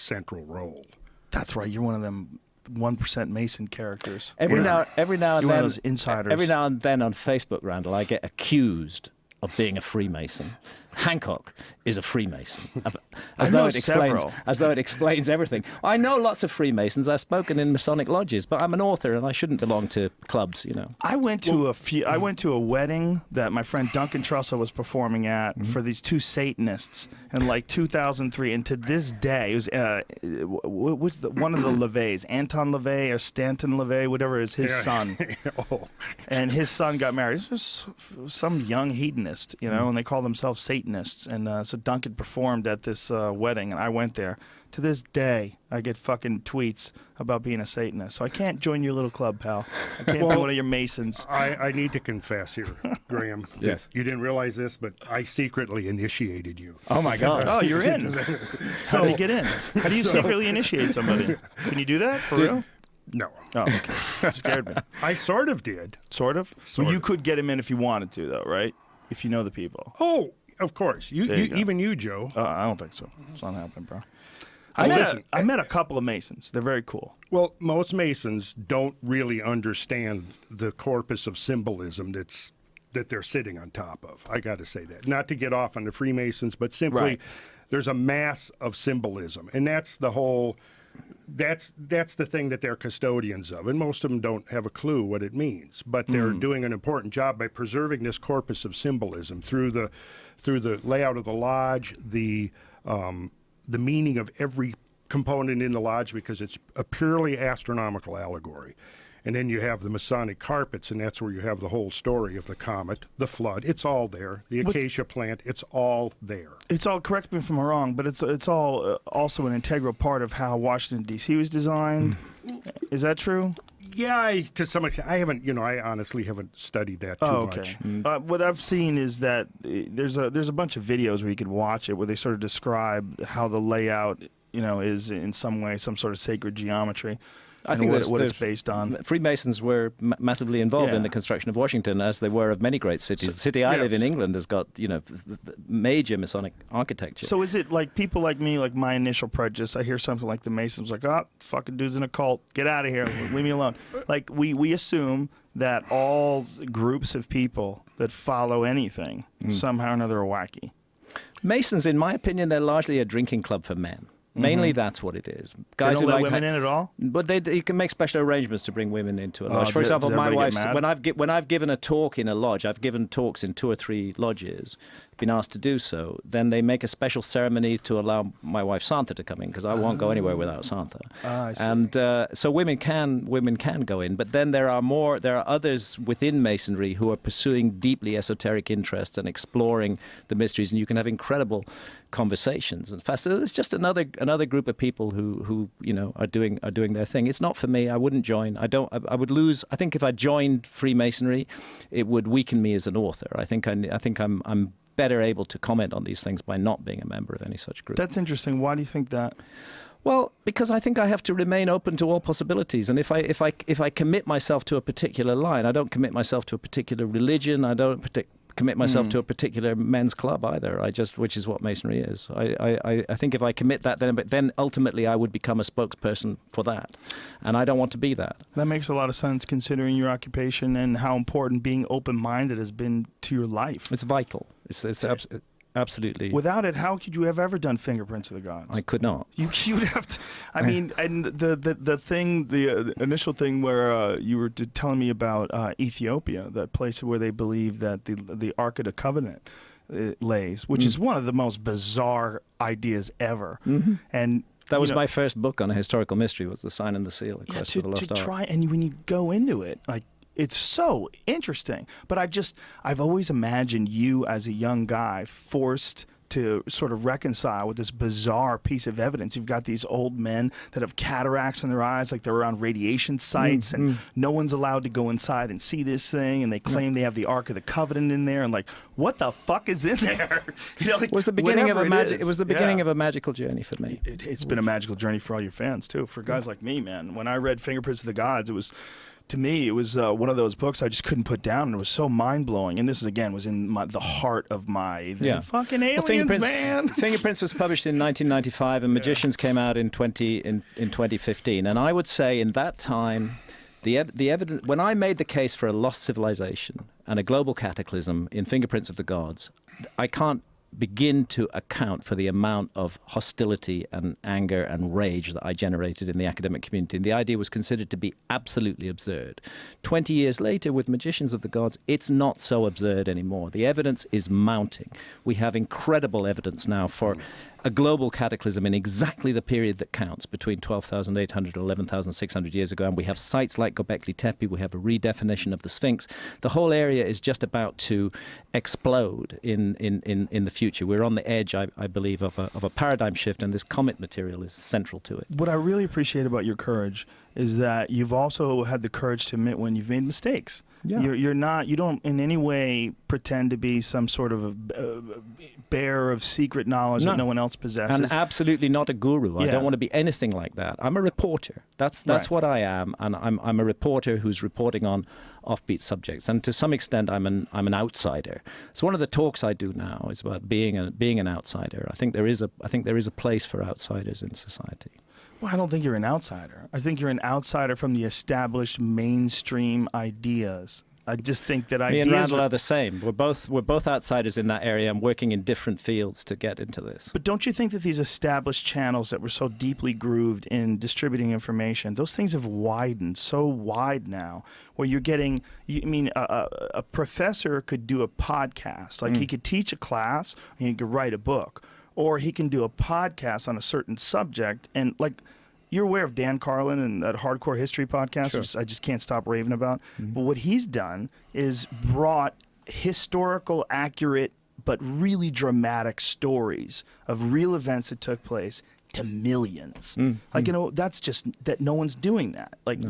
central role. That's right. You're one of them 1% Mason characters. Every now and You're one then, of those insiders. every now and then on Facebook, Randall, I get accused of being a Freemason. Hancock is a Freemason, as though it explains everything. I know lots of Freemasons. I've spoken in Masonic lodges, but I'm an author and I shouldn't belong to clubs. You know. I went to a wedding that my friend Duncan Trussell was performing at for these two Satanists in like 2003, and to this day, it was one of the LaVeys, Anton LaVey or Stanton LaVey, whatever is his son, and his son got married. This was some young hedonist, you know, and they call themselves Satanists. And so Duncan performed at this wedding, and I went there. To this day, I get fucking tweets about being a Satanist. So I can't join your little club, pal. I can't be one of your Masons. I need to confess here, Graham. Yes. You didn't realize this, but I secretly initiated you. Oh my God! Oh, you're in. How do you get in? How do you secretly initiate somebody? Can you do that for real? No. Oh, okay. Scared me. I sort of did. Sort of? Sort Well, you of. could get him in if you wanted to, though, right? If you know the people. Oh, of course. There you go. Even you, Joe. I don't think so. It's not happening, bro. Listen, I met a couple of Masons. They're very cool. Well, most Masons don't really understand the corpus of symbolism that they're sitting on top of. I got to say that. Not to get off on the Freemasons, but simply Right. there's a mass of symbolism. And that's the whole, that's the thing that they're custodians of. And most of them don't have a clue what it means. But they're doing an important job by preserving this corpus of symbolism through the layout of the lodge, the meaning of every component in the lodge, because it's a purely astronomical allegory. And then you have the Masonic carpets, and that's where you have the whole story of the comet, the flood. It's all there. The acacia plant, it's all there. It's all, correct me if I'm wrong, but it's all also an integral part of how Washington, D.C. was designed. Is that true? Yeah, to some extent. I honestly haven't studied that too much. What I've seen is that there's a bunch of videos where you could watch it where they sort of describe how the layout, is in some way some sort of sacred geometry. I think what it's based on. Freemasons were massively involved in the construction of Washington, as they were of many great cities. The city I live in, England, has got major Masonic architecture. So is it like people like me, like my initial prejudice? I hear something like the Masons, like, oh, fucking dude's in a cult, get out of here, leave me alone. Like we assume that all groups of people that follow anything somehow or another are wacky. Masons, in my opinion, they're largely a drinking club for men. Mainly, that's what it is. Guys don't let women in at all. But you can make special arrangements to bring women into a lodge. For does example, my everybody wife, get when I've given a talk in a lodge, I've given talks in 2 or 3 lodges, been asked to do so. Then they make a special ceremony to allow my wife Santa to come in, because I won't go anywhere without Santa. I see. And so women can go in. But then there are others within Masonry who are pursuing deeply esoteric interests and exploring the mysteries, and you can have incredible conversations. In fact, so it's just another group of people who are doing their thing. It's not for me. I wouldn't join. I would lose. I think if I joined Freemasonry, it would weaken me as an author. I think I'm better able to comment on these things by not being a member of any such group. That's interesting. Why do you think that? Well, because I think I have to remain open to all possibilities, and if I commit myself to a particular line, I don't commit myself to a particular religion. I don't commit myself to a particular men's club either. Which is what Masonry is. I think if I commit that, then ultimately I would become a spokesperson for that, and I don't want to be that. That makes a lot of sense considering your occupation and how important being open-minded has been to your life. It's vital. It's absolutely. Without it, how could you have ever done Fingerprints of the Gods? I could not. You'd have to. I mean, and the initial thing where you were telling me about Ethiopia, that place where they believe that the Ark of the Covenant lays, which is one of the most bizarre ideas ever. And that was my first book on a historical mystery, was The Sign and the Seal, A Quest for the Lost Ark. To try, and when you go into it, like, it's so interesting. But I've always imagined you as a young guy forced to sort of reconcile with this bizarre piece of evidence. You've got these old men that have cataracts in their eyes, like they're around radiation sites, and no one's allowed to go inside and see this thing, and they claim they have the Ark of the Covenant in there, and like, what the fuck is in there? Like, it was the beginning of a beginning of a magical journey for me. It's been a magical journey for all your fans too. For guys like me, man, when I read Fingerprints of the Gods, it was to me, it was one of those books I just couldn't put down, and it was so mind-blowing. And this, again, was in the heart of my fucking aliens, man. Fingerprints was published in 1995, and Magicians came out in 2015. And I would say in that time, the evidence, when I made the case for a lost civilization and a global cataclysm in Fingerprints of the Gods, I can't begin to account for the amount of hostility and anger and rage that I generated in the academic community. And the idea was considered to be absolutely absurd. 20 years later, with Magicians of the Gods, it's not so absurd anymore. The evidence is mounting. We have incredible evidence now for a global cataclysm in exactly the period that counts, between 12,800 and 11,600 years ago. And we have sites like Göbekli Tepe. We have a redefinition of the Sphinx. The whole area is just about to explode in the future. We're on the edge, I believe, of a paradigm shift, and this comet material is central to it. What I really appreciate about your courage is that you've also had the courage to admit when you've made mistakes. Yeah. You don't in any way pretend to be some sort of a bearer of secret knowledge that no one else possesses. And absolutely not a guru. I don't want to be anything like that. I'm a reporter. That's Right. what I am, and I'm a reporter who's reporting on offbeat subjects. And to some extent, I'm an outsider. So one of the talks I do now is about being an outsider. I think there is a place for outsiders in society. Well, I don't think you're an outsider. I think you're an outsider from the established mainstream ideas. I just think that Me ideas and Randall are the same. We're both outsiders in that area and working in different fields to get into this. But don't you think that these established channels that were so deeply grooved in distributing information, those things have widened so wide now, where you're getting, a professor could do a podcast. Like he could teach a class and he could write a book. Or he can do a podcast on a certain subject. And like, you're aware of Dan Carlin and that Hardcore History podcast, Sure. which I just can't stop raving about. But what he's done is brought historical, accurate, but really dramatic stories of real events that took place to millions. Like, that's just that no one's doing that. Like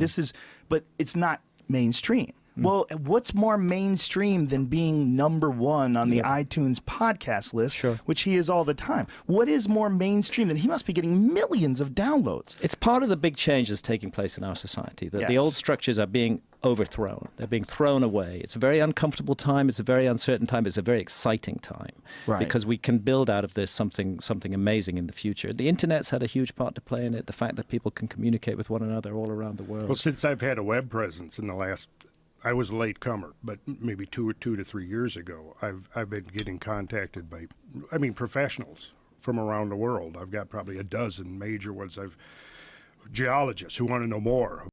but it's not mainstream. Well, what's more mainstream than being #1 on the iTunes podcast list, which he is all the time? What is more mainstream than he must be getting millions of downloads? It's part of the big change that's taking place in our society, that the Yes. old structures are being overthrown. They're being thrown away. It's a very uncomfortable time. It's a very uncertain time. It's a very exciting time. Right. Because we can build out of this something amazing in the future. The internet's had a huge part to play in it. The fact that people can communicate with one another all around the world. Well, since I've had a web presence in the last, I was a late comer, but maybe 2 to 3 years ago, I've been getting contacted by, professionals from around the world. I've got probably a dozen major ones. Geologists who want to know more.